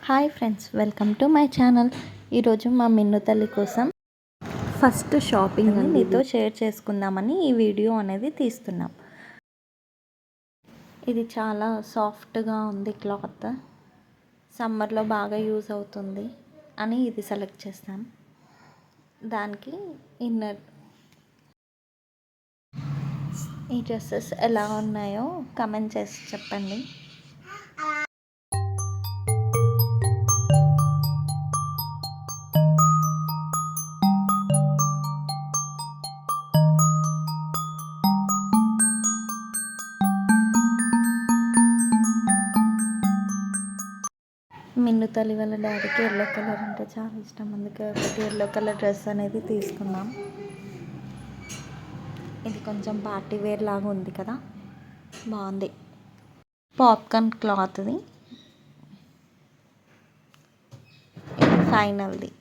Hi friends, welcome to my channel. ఈరోజు మా మిన్ను తల్లి కోసం ఫస్ట్ షాపింగ్ మీతో షేర్ చేసుకుందామని ఈ వీడియో అనేది తీస్తున్నాం. ఇది చాలా సాఫ్ట్గా ఉంది క్లాత్, సమ్మర్లో బాగా యూజ్ అవుతుంది అని ఇది సెలెక్ట్ చేస్తాను. దానికి ఇన్నర్ ఈ డ్రెస్సెస్ ఎలా ఉన్నాయో కమెంట్ చేసి చెప్పండి. మిన్ను తల్లి వాళ్ళ డాడీకి ఎల్లో కలర్ అంటే చాలా ఇష్టం, అందుకే ఒకటి ఎల్లో కలర్ డ్రెస్ అనేది తీసుకున్నాం. ఇది కొంచెం పార్టీ వేర్ లాగా ఉంది కదా, బాగుంది. పాప్కార్న్ క్లాత్ది, ఫైనల్ది.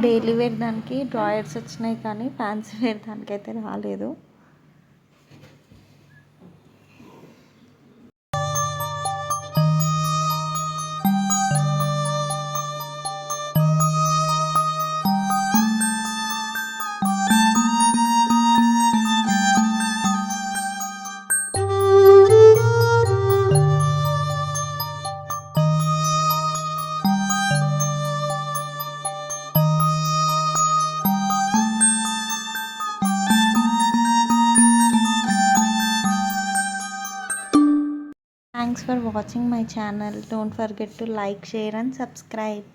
డైలీ వేర్ దానికి డ్రాయర్స్ వచ్చినాయి, కానీ ఫ్యాన్సీ వేర్ దానికైతే రాలేదు. Thanks for watching my channel. Don't forget to like, share and subscribe.